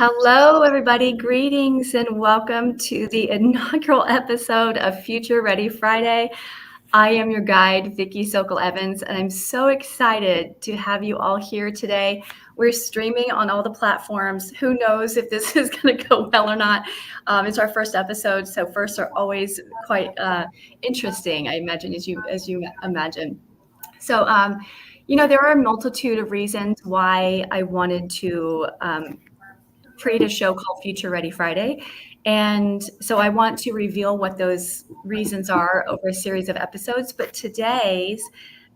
Hello, everybody. Greetings and welcome to the inaugural episode of Future Ready Friday. I am your guide, Vicki Sokol-Evans, and I'm so excited to have you all here today. We're streaming on all the platforms. Who knows if this is going to go well or not? It's our first episode, so firsts are always quite interesting, I imagine, as you imagine. So, there are a multitude of reasons why I wanted to create a show called Future Ready Friday. And so I want to reveal what those reasons are over a series of episodes. But today's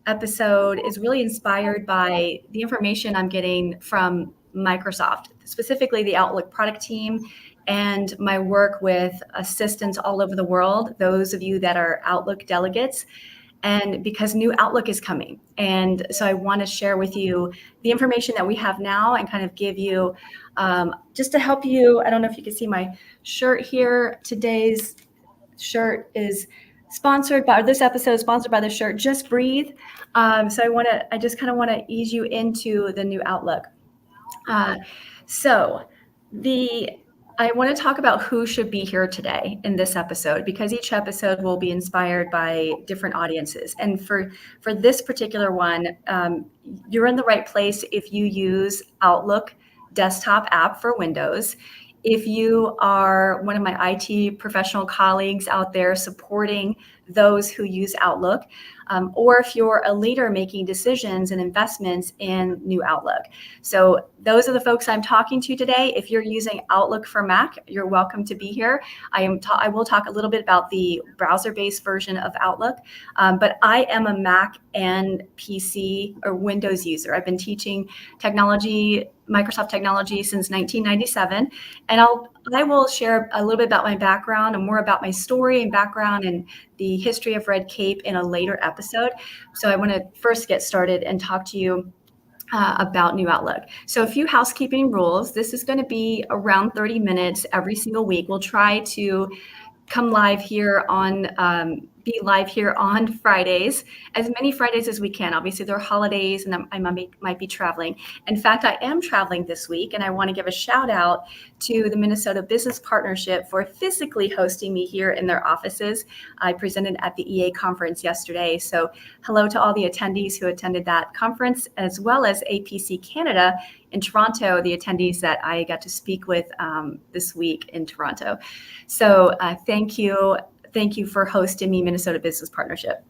episode is really inspired by the information I'm getting from Microsoft, specifically the Outlook product team and my work with assistants all over the world, those of you that are Outlook delegates. And because new Outlook is coming. And so I want to share with you the information that we have now and kind of give you just to help you. I don't know if you can see my shirt here. Today's shirt is this episode is sponsored by the shirt Just Breathe. So I just kind of want to ease you into the new Outlook. I want to talk about who should be here today in this episode, because each episode will be inspired by different audiences. And for this particular one, you're in the right place if you use Outlook desktop app for Windows. If you are one of my IT professional colleagues out there supporting those who use Outlook, or if you're a leader making decisions and investments in new Outlook. So those are the folks I'm talking to today. If you're using Outlook for Mac, you're welcome to be here. I will talk a little bit about the browser-based version of Outlook, but I am a Mac and PC or Windows user. I've been teaching Microsoft technology since 1997, and I will share a little bit about my background and more about my story and background and the history of Red Cape in a later episode. So I want to first get started and talk to you about New Outlook. So a few housekeeping rules. This is going to be around 30 minutes every single week. We'll try to come live here be live here on Fridays, as many Fridays as we can. Obviously, there are holidays and I might be traveling. In fact, I am traveling this week, and I want to give a shout out to the Minnesota Business Partnership for physically hosting me here in their offices. I presented at the EA conference yesterday. So hello to all the attendees who attended that conference, as well as APC Canada in Toronto, the attendees that I got to speak with this week in Toronto. So thank you. Thank you for hosting me, Minnesota Business Partnership.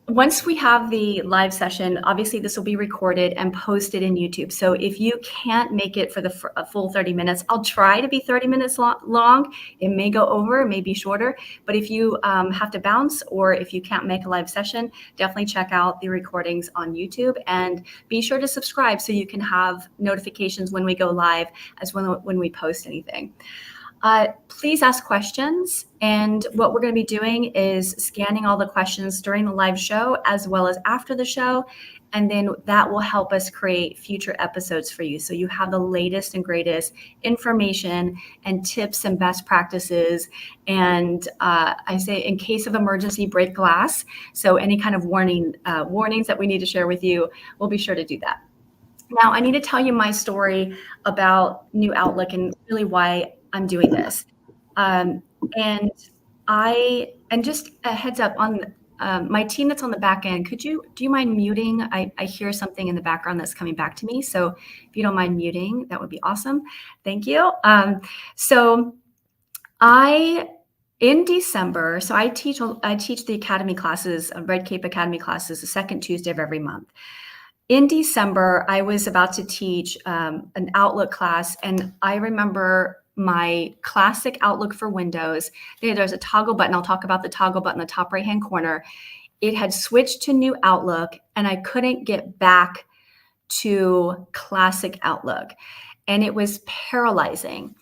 Once we have the live session, obviously this will be recorded and posted in YouTube. So if you can't make it for the full 30 minutes, I'll try to be 30 minutes long. It may go over, it may be shorter, but if you have to bounce or if you can't make a live session, definitely check out the recordings on YouTube and be sure to subscribe so you can have notifications when we go live as well when we post anything. Please ask questions, and what we're going to be doing is scanning all the questions during the live show as well as after the show, and then that will help us create future episodes for you so you have the latest and greatest information and tips and best practices, and I say in case of emergency, break glass. So any kind of warnings that we need to share with you, we'll be sure to do that. Now, I need to tell you my story about New Outlook and really why I'm doing this. And just a heads up on my team that's on the back end, do you mind muting? I hear something in the background that's coming back to me. So if you don't mind muting, that would be awesome. Thank you. In December, so I teach the academy classes, Red Cape Academy classes, the second Tuesday of every month. In December, I was about to teach an Outlook class, and I remember my classic Outlook for Windows. There's a toggle button. I'll talk about the toggle button in the top right-hand corner. It had switched to New Outlook, and I couldn't get back to classic Outlook, and it was paralyzing.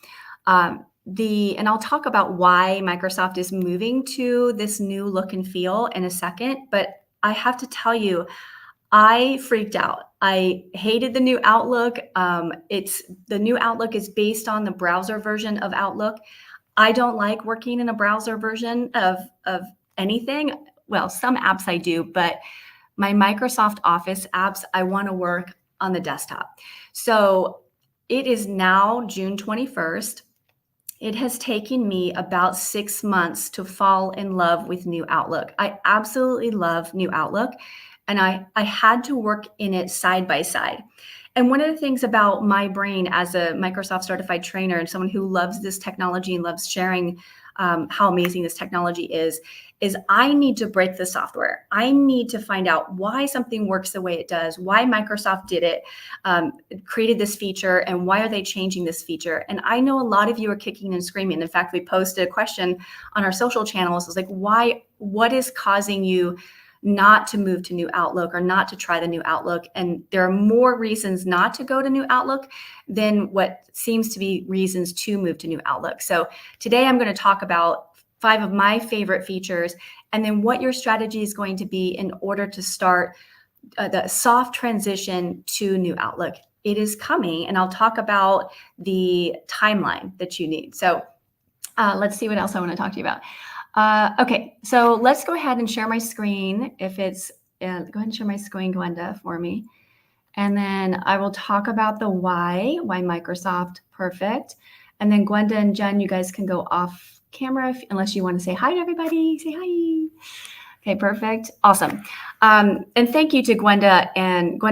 And I'll talk about why Microsoft is moving to this new look and feel in a second, but I have to tell you, I freaked out. I hated the new Outlook. The new Outlook is based on the browser version of Outlook. I don't like working in a browser version of anything. Well, some apps I do, but my Microsoft Office apps, I want to work on the desktop. So it is now June 21st. It has taken me about 6 months to fall in love with New Outlook. I absolutely love New Outlook, and I had to work in it side by side. And one of the things about my brain as a Microsoft certified trainer and someone who loves this technology and loves sharing how amazing this technology is I need to break the software. I need to find out why something works the way it does, why Microsoft did it, created this feature, and why are they changing this feature. And I know a lot of you are kicking and screaming. In fact, we posted a question on our social channels. It's like, what is causing you not to move to New Outlook or not to try the New Outlook? And there are more reasons not to go to New Outlook than what seems to be reasons to move to New Outlook. So today I'm going to talk about 5 of my favorite features, and then what your strategy is going to be in order to start the soft transition to New Outlook. It is coming, and I'll talk about the timeline that you need. So let's see what else I want to talk to you about. Okay, so let's go ahead and share my screen. If it's, go ahead and share my screen, Gwenda, for me. And then I will talk about the why Microsoft, perfect. And then Gwenda and Jen, you guys can go off camera unless you want to say hi to everybody. Say hi. Okay, perfect. Awesome. And thank you to Gwenda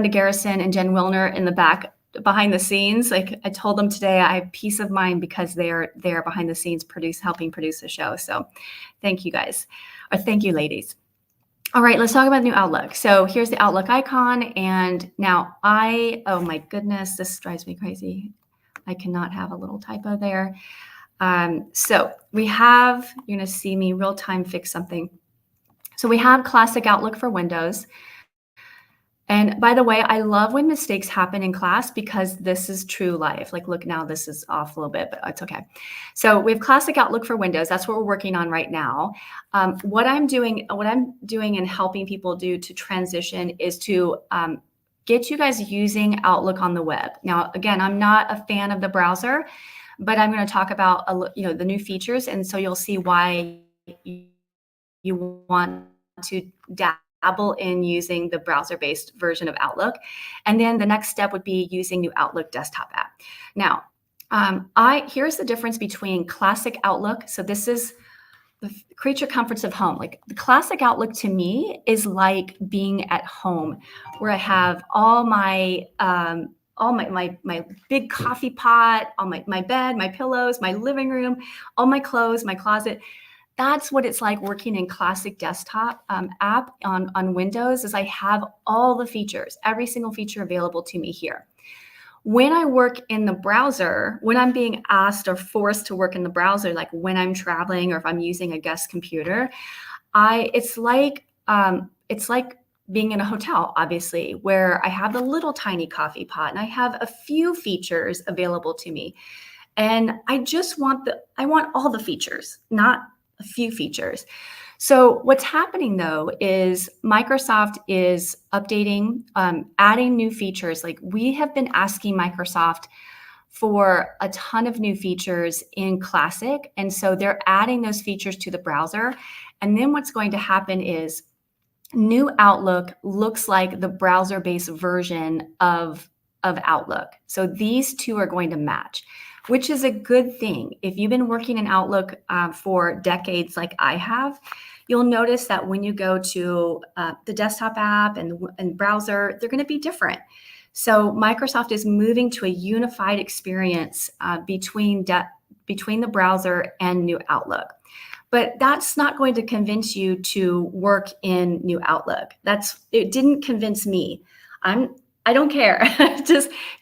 Garrison and Jen Wilner in the back behind the scenes. Like I told them today, I have peace of mind because they're behind the scenes helping produce the show. So thank you guys, or thank you ladies. All right, let's talk about New Outlook. So here's the Outlook icon. And now oh my goodness, this drives me crazy. I cannot have a little typo there. So we have, you're gonna see me real time fix something. So we have classic Outlook for Windows. And by the way, I love when mistakes happen in class because this is true life. Like, look, now this is off a little bit, but it's okay. So we have classic Outlook for Windows. That's what we're working on right now. What I'm doing and helping people do to transition is to get you guys using Outlook on the web. Now, again, I'm not a fan of the browser, but I'm going to talk about the new features, and so you'll see why you want to dabble in using the browser-based version of Outlook. And then the next step would be using New Outlook desktop app. Now, here's the difference between classic Outlook. So this is the creature comforts of home. Like the classic Outlook to me is like being at home, where I have all my big coffee pot, all my bed, my pillows, my living room, all my clothes, my closet. That's what it's like working in classic desktop app on Windows, is I have all the features, every single feature available to me here. When I work in the browser, when I'm being asked or forced to work in the browser, like when I'm traveling or if I'm using a guest computer, it's like being in a hotel, obviously, where I have a little tiny coffee pot and I have a few features available to me. And I just want all the features, not a few features. So what's happening though is Microsoft is updating, adding new features. Like we have been asking Microsoft for a ton of new features in Classic. And so they're adding those features to the browser. And then what's going to happen is New Outlook looks like the browser-based version of Outlook. So these two are going to match, which is a good thing. If you've been working in Outlook for decades like I have, you'll notice that when you go to the desktop app and browser, they're going to be different. So Microsoft is moving to a unified experience between the browser and New Outlook. But that's not going to convince you to work in New Outlook. It didn't convince me. I don't care.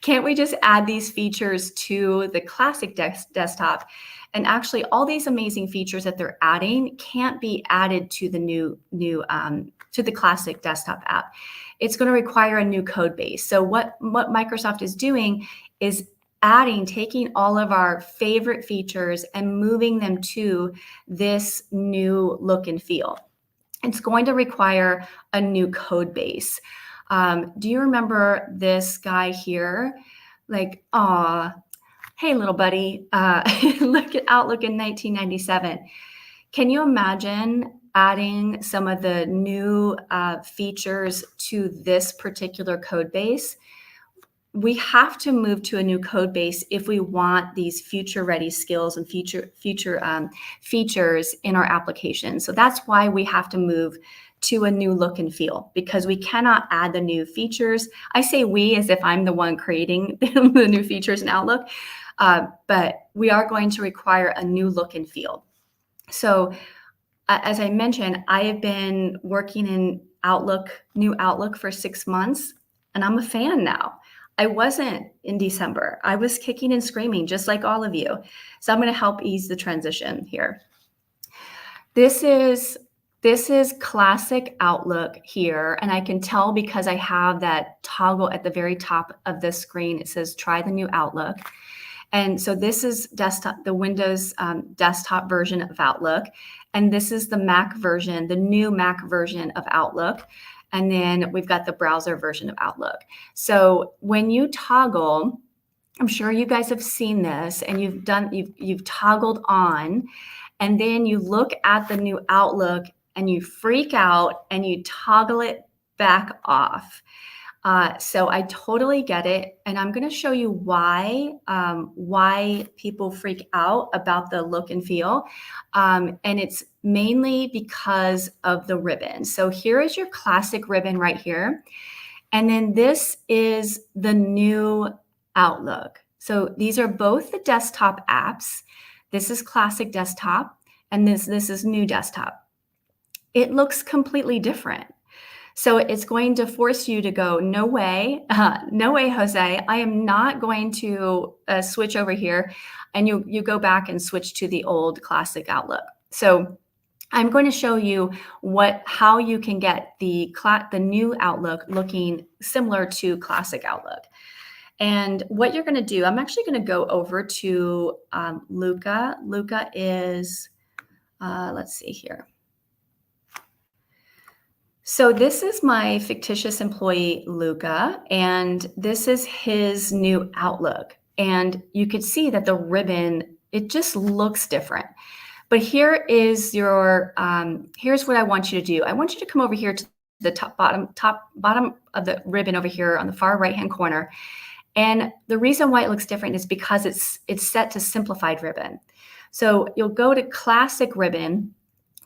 Can't we just add these features to the classic desktop? And actually, all these amazing features that they're adding can't be added to the to the classic desktop app. It's going to require a new code base. So what Microsoft is doing is taking all of our favorite features and moving them to this new look and feel. It's going to require a new code base. Do you remember this guy here? Like, hey, little buddy, look at Outlook in 1997. Can you imagine adding some of the new features to this particular code base? we have to move to a new code base if we want these future ready skills and future features in our application. So that's why we have to move to a new look and feel, because we cannot add the new features. I say we as if I'm the one creating the new features in Outlook, but we are going to require a new look and feel. So as I mentioned, I have been working in new Outlook for 6 months, and I'm a fan now. I wasn't in December. I was kicking and screaming just like all of you. So I'm going to help ease the transition here. This is classic Outlook here, and I can tell because I have that toggle at the very top of the screen. It says try the new Outlook. And so this is the Windows desktop version of Outlook. And this is the Mac version, the new Mac version of Outlook. And then we've got the browser version of Outlook. So when you toggle, I'm sure you guys have seen this, and you've toggled on, and then you look at the new Outlook and you freak out and you toggle it back off. So I totally get it, and I'm going to show you why people freak out about the look and feel, and it's mainly because of the ribbon. So here is your classic ribbon right here, and then this is the new Outlook. So these are both the desktop apps. This is classic desktop, and this is new desktop. It looks completely different. So it's going to force you to go, no way, Jose, I am not going to switch over here. And you go back and switch to the old classic Outlook. So I'm going to show you how you can get the new Outlook looking similar to classic Outlook. And what you're going to do, I'm actually going to go over to Luca. Luca is, let's see here. So this is my fictitious employee, Luca, and this is his new Outlook. And you could see that the ribbon, it just looks different. But here is here's what I want you to do. I want you to come over here to the bottom of the ribbon over here on the far right-hand corner. And the reason why it looks different is because it's set to simplified ribbon. So you'll go to classic ribbon.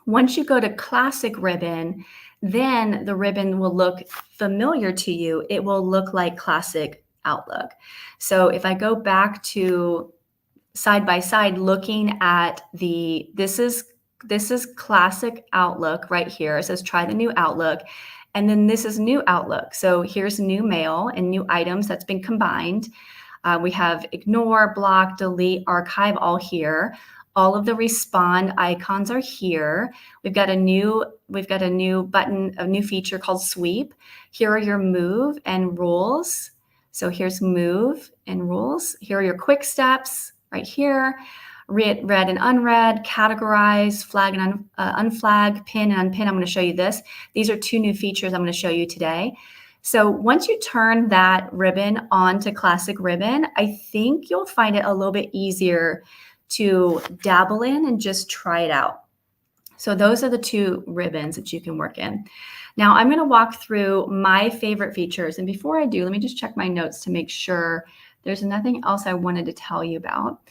Once you go to classic ribbon, then the ribbon will look familiar to you. It will look like classic Outlook. So if I go back to side by side looking at this is classic Outlook right here. It says try the new Outlook. And then this is new Outlook. So here's new mail and new items that's been combined. We have ignore, block, delete, archive all here. All of the respond icons are here. We've got a new button, a new feature called sweep. Here are your move and rules. So here's move and rules. Here are your quick steps right here. Read and unread, categorize, flag and unflag, pin and unpin. I'm going to show you this. These are two new features I'm going to show you today. So once you turn that ribbon on to classic ribbon, I think you'll find it a little bit easier to dabble in and just try it out. So those are the two ribbons that you can work in. Now I'm going to walk through my favorite features. And before I do, let me just check my notes to make sure there's nothing else I wanted to tell you about.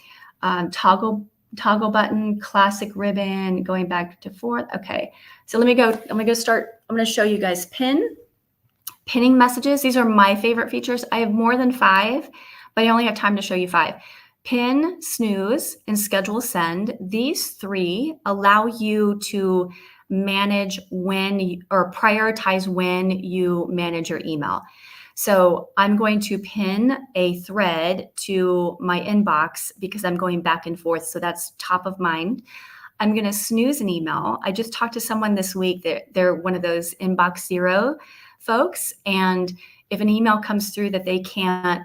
Toggle button, classic ribbon, going back to forth. Okay, so let me go. I'm going to show you guys pinning messages. These are my favorite features. I have more than 5, but I only have time to show you 5. Pin, snooze, and schedule send. These 3 allow you to manage or prioritize when you manage your email. So I'm going to pin a thread to my inbox because I'm going back and forth. So that's top of mind. I'm going to snooze an email. I just talked to someone this week. They're one of those inbox zero folks. And if an email comes through that they can't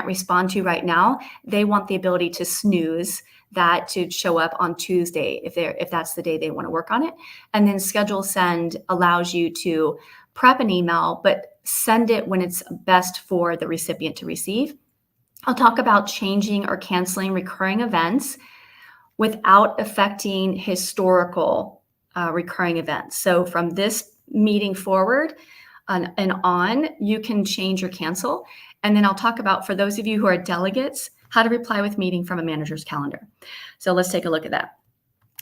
respond to right now, they want the ability to snooze that to show up on Tuesday if that's the day they want to work on it. And then schedule send allows you to prep an email, but send it when it's best for the recipient to receive. I'll talk about changing or canceling recurring events without affecting historical recurring events. So from this meeting forward and on, you can change or cancel. And then I'll talk about, for those of you who are delegates, how to reply with meeting from a manager's calendar. So let's take a look at that.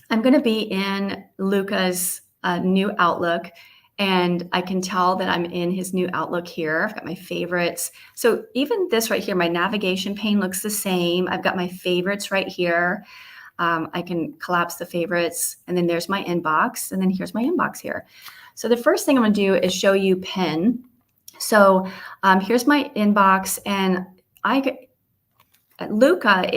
I'm going to be in Luca's new Outlook, and I can tell that I'm in his new Outlook here. I've got my favorites. So even this right here, my navigation pane looks the same. I've got my favorites right here. I can collapse the favorites, and then there's my inbox, and then here's my inbox here. So the first thing I'm going to do is show you pin. So here's my inbox, and Luca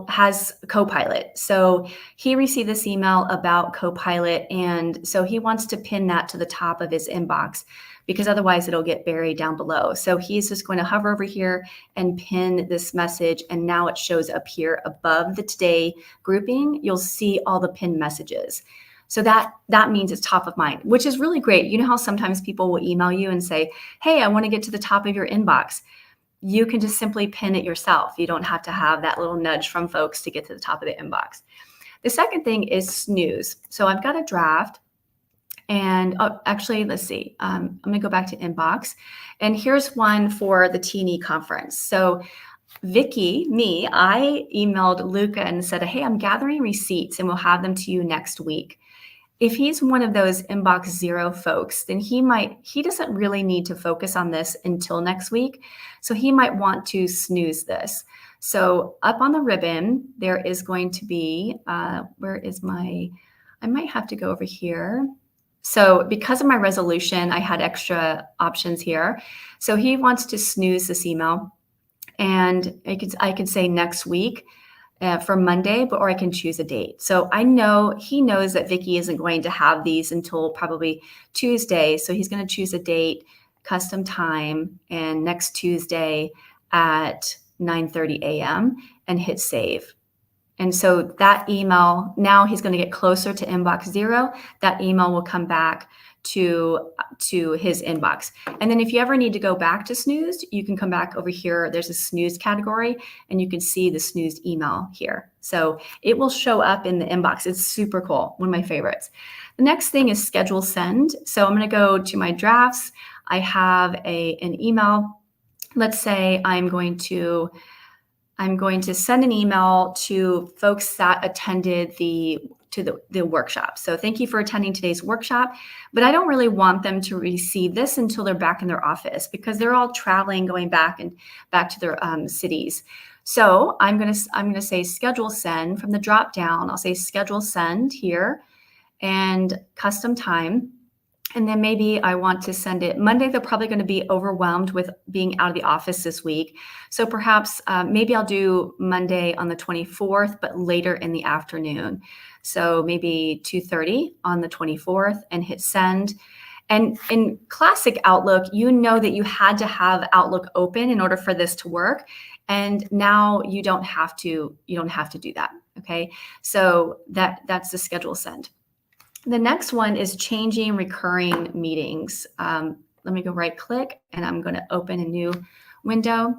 has Copilot. So he received this email about Copilot, and so he wants to pin that to the top of his inbox because otherwise it'll get buried down below. So he's just going to hover over here and pin this message, and now it shows up here above the today grouping. You'll see all the pinned messages. So that means it's top of mind, which is really great. You know how sometimes people will email you and say, hey, I want to get to the top of your inbox. You can just simply pin it yourself. You don't have to have that little nudge from folks to get to the top of the inbox. The second thing is snooze. So I've got a draft, and actually, let's see. I'm going to go back to inbox, and here's one for the T&E conference. So Vicky, I emailed Luca and said, hey, I'm gathering receipts and we'll have them to you next week. If he's one of those inbox zero folks, then he doesn't really need to focus on this until next week. So he might want to snooze this. So up on the ribbon, there is going to be, I might have to go over here. So because of my resolution, I had extra options here. So he wants to snooze this email, and I could say next week. For Monday, or I can choose a date. So I know he knows that Vicky isn't going to have these until probably Tuesday. So he's going to choose a date, custom time, and next Tuesday at 9:30 a.m. and hit save. And so that email, now he's going to get closer to inbox zero. That email will come back to his inbox. And then if you ever need to go back to snooze, you can come back over here. There's a snooze category, and you can see the snoozed email here. So it will show up in the inbox. It's super cool. One of my favorites. The next thing is schedule send. So I'm going to go to my drafts. I have an email. Let's say I'm going to send an email to folks that attended the workshop. So thank you for attending today's workshop, but I don't really want them to receive this until they're back in their office because they're all traveling, going back to their cities. So I'm gonna say schedule send from the drop down. I'll say schedule send here and custom time. And then maybe I want to send it Monday. They're probably going to be overwhelmed with being out of the office this week. So perhaps maybe I'll do Monday on the 24th, but later in the afternoon. So maybe 2:30 on the 24th and hit send. And in classic Outlook, you know that you had to have Outlook open in order for this to work. And now you don't have to do that. Okay. So that's the schedule send. The next one is changing recurring meetings. Let me go right click, and I'm going to open a new window.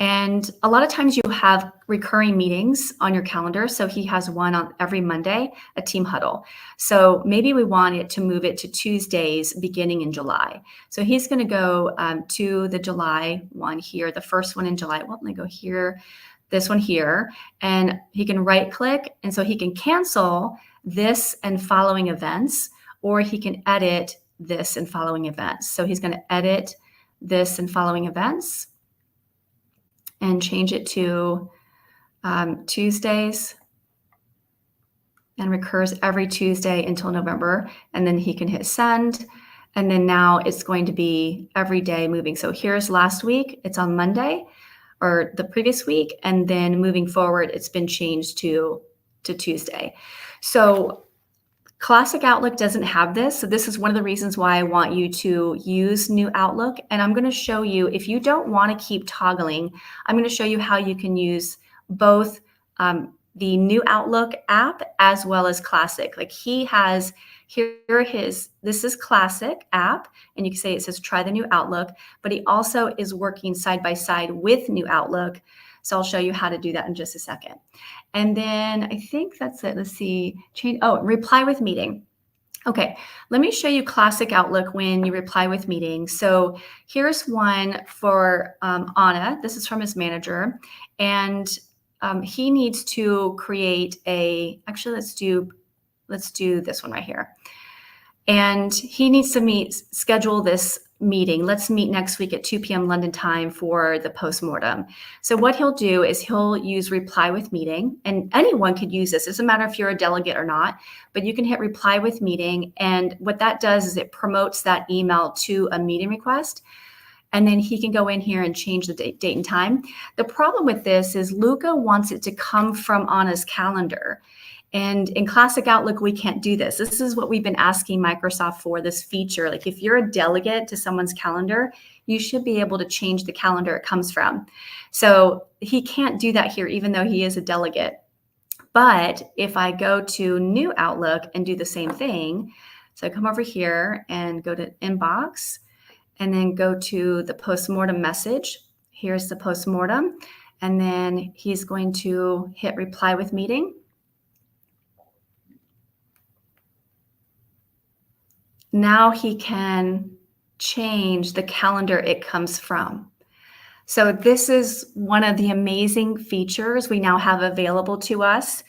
And a lot of times you have recurring meetings on your calendar. So he has one on every Monday, a team huddle. So maybe we want to move it to Tuesdays beginning in July. So he's going to go to the July one here, the first one in July. Well, let me go here, this one here, and he can right click. And so he can cancel this and following events, or he can edit this and following events. So he's going to edit this and following events and change it to Tuesdays, and recurs every Tuesday until November. And then he can hit send. And then now it's going to be every day moving. So here's last week, it's on Monday, or the previous week. And then moving forward, it's been changed to Tuesday. So classic Outlook doesn't have this. So this is one of the reasons why I want you to use new Outlook. And I'm going to show you, if you don't want to keep toggling, I'm going to show you how you can use both the new Outlook app as well as classic. Like he has this is classic app, and you can say it says try the new Outlook, but he also is working side by side with new Outlook. So I'll show you how to do that in just a second. And then I think that's it. Let's see, reply with meeting. Okay, let me show you classic Outlook when you reply with meetings. So here's one for Anna. This is from his manager, and he needs to create a. Actually, let's do this one right here. And he needs to schedule this meeting. Let's meet next week at 2 p.m. London time for the postmortem. So what he'll do is he'll use reply with meeting, and anyone could use this. It doesn't matter if you're a delegate or not, but you can hit reply with meeting. And what that does is it promotes that email to a meeting request. And then he can go in here and change the date and time. The problem with this is Luca wants it to come from Anna's calendar. And in Classic Outlook, we can't do this. This is what we've been asking Microsoft for, this feature. Like if you're a delegate to someone's calendar, you should be able to change the calendar it comes from. So he can't do that here, even though he is a delegate. But if I go to New Outlook and do the same thing, so I come over here and go to Inbox, and then go to the postmortem message. Here's the postmortem. And then he's going to hit reply with meeting. Now he can change the calendar it comes from. So this is one of the amazing features we now have available to us.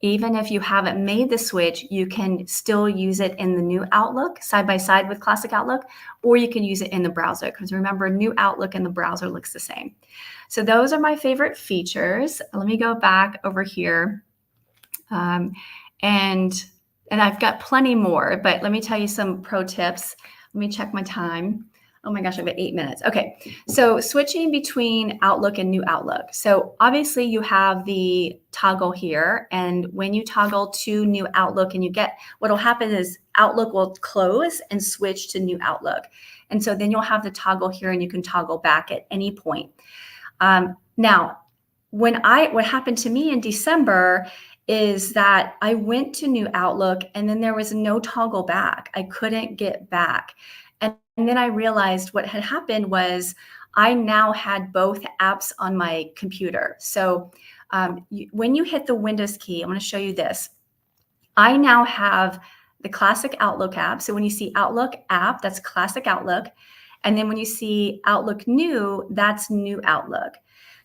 Even if you haven't made the switch, you can still use it in the new Outlook side by side with Classic Outlook, or you can use it in the browser, because remember, new Outlook in the browser looks the same. So those are my favorite features. Let me go back over here. And I've got plenty more, but let me tell you some pro tips. Let me check my time. Oh my gosh, I've got 8 minutes. Okay, so switching between Outlook and New Outlook. So obviously you have the toggle here, and when you toggle to New Outlook and what'll happen is Outlook will close and switch to New Outlook. And so then you'll have the toggle here and you can toggle back at any point. Now, what happened to me in December is that I went to New Outlook and then there was no toggle back. I couldn't get back. And then I realized what had happened was I now had both apps on my computer. So when you hit the Windows key, I'm going to show you this. I now have the Classic Outlook app. So when you see Outlook app, that's Classic Outlook. And then when you see Outlook New, that's New Outlook.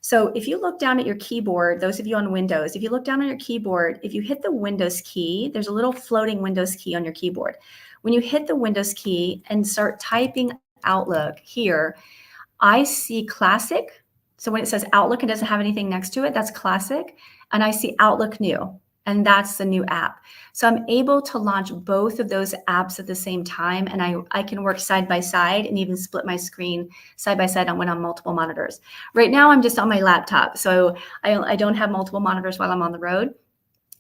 So if you look down at your keyboard, those of you on Windows, if you look down on your keyboard, if you hit the Windows key, there's a little floating Windows key on your keyboard. When you hit the Windows key and start typing Outlook here, I see Classic. So when it says Outlook and doesn't have anything next to it, that's Classic. And I see Outlook New, and that's the new app. So I'm able to launch both of those apps at the same time, and I can work side by side and even split my screen side by side when on multiple monitors. Right now, I'm just on my laptop, so I don't have multiple monitors while I'm on the road,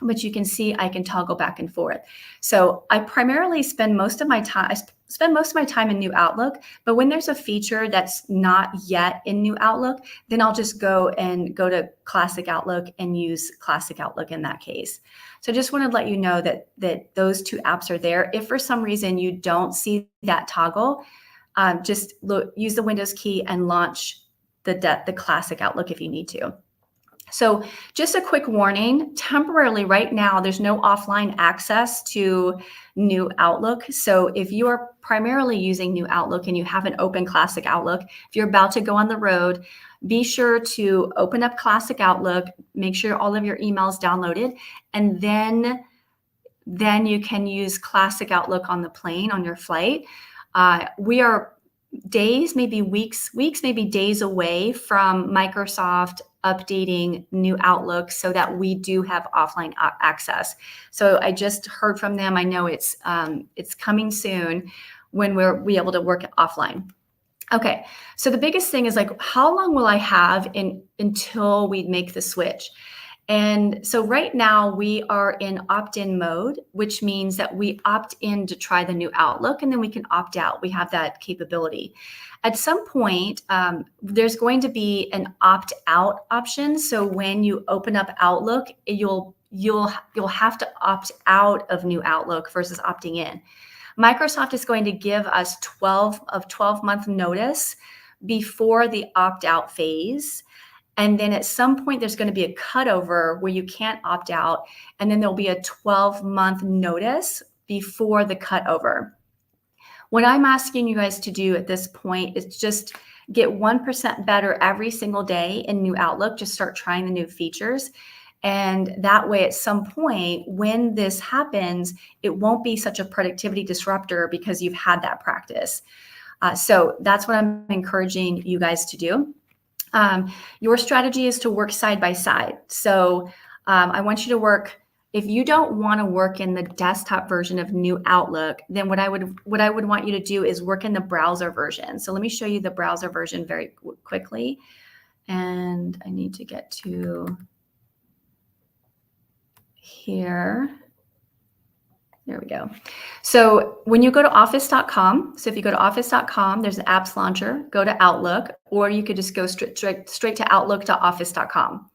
but you can see I can toggle back and forth. So I primarily spend most of my time in New Outlook, but when there's a feature that's not yet in New Outlook, then I'll just go to Classic Outlook and use Classic Outlook in that case. So I just want to let you know that those two apps are there. If for some reason you don't see that toggle, just use the Windows key and launch the Classic Outlook if you need to. So just a quick warning, temporarily right now, there's no offline access to New Outlook. So if you are primarily using New Outlook and you haven't opened Classic Outlook, if you're about to go on the road, be sure to open up Classic Outlook, make sure all of your emails downloaded, and then you can use Classic Outlook on the plane, on your flight. We are days, maybe weeks, maybe days away from Microsoft updating New Outlook so that we do have offline access. So I just heard from them. I know it's coming soon when we'll be able to work offline. Okay, so the biggest thing is like, how long will I have until we make the switch? And so right now we are in opt-in mode, which means that we opt in to try the new Outlook and then we can opt out. We have that capability. At some point, there's going to be an opt-out option. So when you open up Outlook, you'll have to opt out of new Outlook versus opting in. Microsoft is going to give us 12-month notice before the opt-out phase. And then at some point, there's going to be a cutover where you can't opt out. And then there'll be a 12-month notice before the cutover. What I'm asking you guys to do at this point is just get 1% better every single day in New Outlook. Just start trying the new features. And that way, at some point, when this happens, it won't be such a productivity disruptor because you've had that practice. So that's what I'm encouraging you guys to do. Your strategy is to work side by side. So I want you to work. If you don't want to work in the desktop version of New Outlook, then what I would want you to do is work in the browser version. So let me show you the browser version very quickly. And I need to get to here. There we go. So when you go to office.com, so if you go to office.com, there's an apps launcher, go to Outlook, or you could just go straight to outlook.office.com.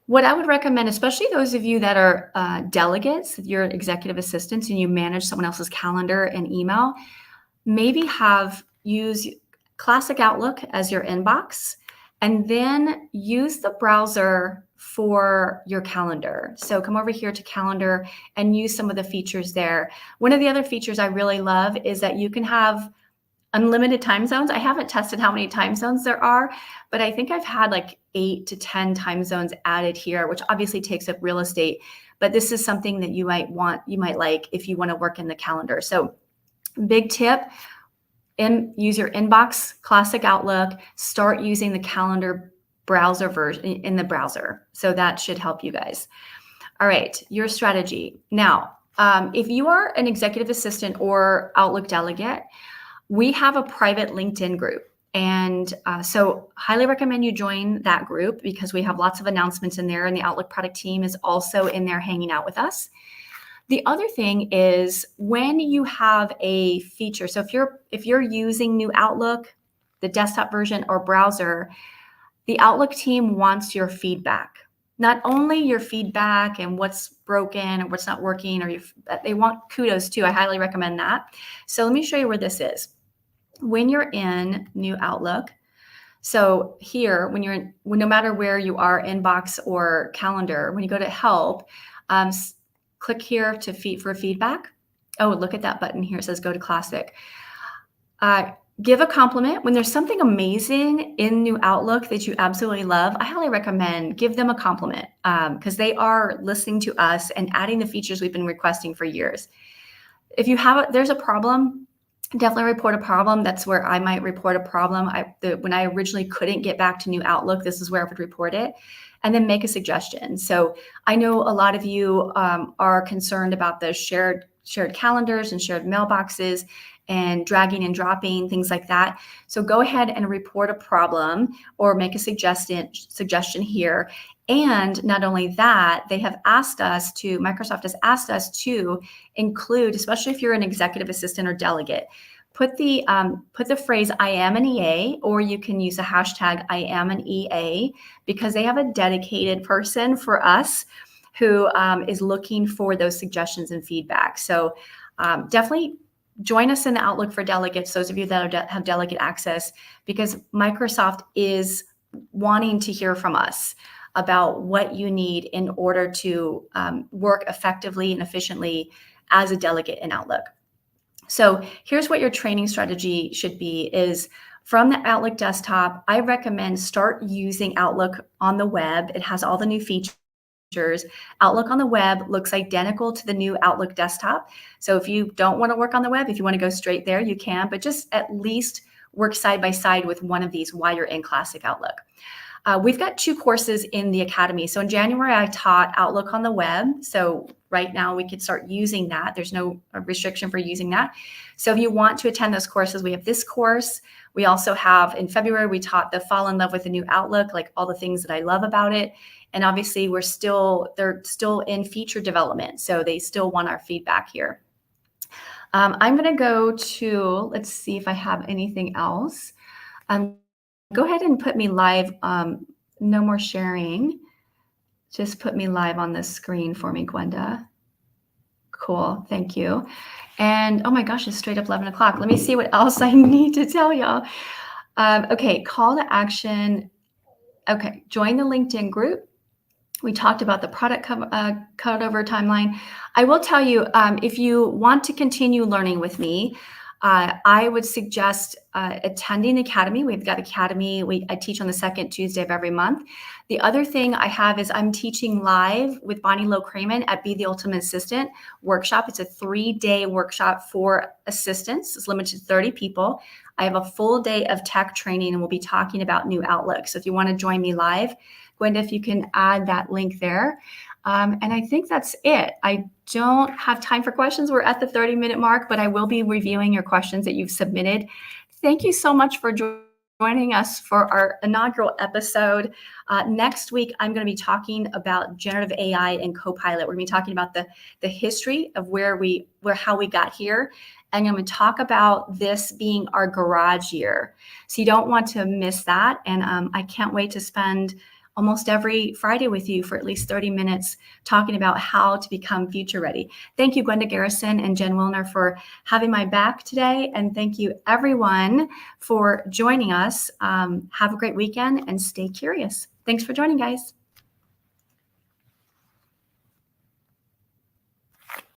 What I would recommend, especially those of you that are delegates, you're executive assistants and you manage someone else's calendar and email, maybe use classic Outlook as your inbox, and then use the browser for your calendar. So come over here to calendar and use some of the features there. One of the other features I really love is that you can have unlimited time zones. I haven't tested how many time zones there are, but I think I've had like 8 to 10 time zones added here, which obviously takes up real estate. But this is something that you might like if you want to work in the calendar. So big tip, use your inbox, classic Outlook, start using the calendar browser version in the browser. So that should help you guys. All right, your strategy. Now, if you are an executive assistant or Outlook delegate, we have a private LinkedIn group. And so highly recommend you join that group because we have lots of announcements in there, and the Outlook product team is also in there hanging out with us. The other thing is when you have a feature, so if you're using New Outlook, the desktop version or browser, the Outlook team wants your feedback. Not only your feedback and what's broken or what's not working, they want kudos too. I highly recommend that. So let me show you where this is. When you're in New Outlook, so here, no matter where you are, inbox or calendar, when you go to help, click here for feedback. Oh, look at that button here. It says go to classic. Give a compliment. When there's something amazing in New Outlook that you absolutely love, I highly recommend give them a compliment because they are listening to us and adding the features we've been requesting for years. If there's a problem, definitely report a problem. That's where I might report a problem. When I originally couldn't get back to New Outlook, this is where I would report it, and then make a suggestion. So I know a lot of you are concerned about the shared calendars and shared mailboxes and dragging and dropping, things like that. So go ahead and report a problem or make a suggestion here. And not only that, Microsoft has asked us to include, especially if you're an executive assistant or delegate, put the phrase I am an EA, or you can use a hashtag I am an EA, because they have a dedicated person for us who is looking for those suggestions and feedback. So definitely join us in the Outlook for delegates, those of you that have delegate access, because Microsoft is wanting to hear from us about what you need in order to work effectively and efficiently as a delegate in Outlook. So here's what your training strategy should be is from the Outlook desktop, I recommend start using Outlook on the web. It has all the new features. Outlook on the web looks identical to the new Outlook desktop. So if you don't want to work on the web, if you want to go straight there, you can, but just at least work side by side with one of these while you're in Classic Outlook. We've got 2 courses in the Academy. So in January, I taught Outlook on the web. So right now we could start using that. There's no restriction for using that. So if you want to attend those courses, we have this course. We also have, in February, we taught the Fall in Love with the New Outlook, like all the things that I love about it. And obviously they're still in feature development. So they still want our feedback here. I'm going to go to, let's see if I have anything else. Go ahead and put me live. No more sharing. Just put me live on the screen for me, Gwenda. Cool, thank you. And oh my gosh, it's straight up 11 o'clock. Let me see what else I need to tell y'all. Okay, call to action. Okay, join the LinkedIn group. We talked about the product cutover timeline. I will tell you, if you want to continue learning with me, I would suggest attending the Academy. We've got Academy. I teach on the second Tuesday of every month. The other thing I have is I'm teaching live with Bonnie Lowe-Kramen at Be the Ultimate Assistant workshop. It's a 3-day workshop for assistants. It's limited to 30 people. I have a full day of tech training, and we'll be talking about new Outlook. So if you want to join me live, Gwenda, if you can add that link there. And I think that's it. I don't have time for questions. We're at the 30-minute mark, but I will be reviewing your questions that you've submitted. Thank you so much for joining us for our inaugural episode. Next week, I'm going to be talking about generative AI and Copilot. We're going to be talking about the history of how we got here. And I'm going to talk about this being our garage year. So you don't want to miss that. And I can't wait to spend almost every Friday with you for at least 30 minutes talking about how to become future ready. Thank you, Gwenda Garrison and Jen Wilner, for having my back today. And thank you, everyone, for joining us. Have a great weekend and stay curious. Thanks for joining, guys.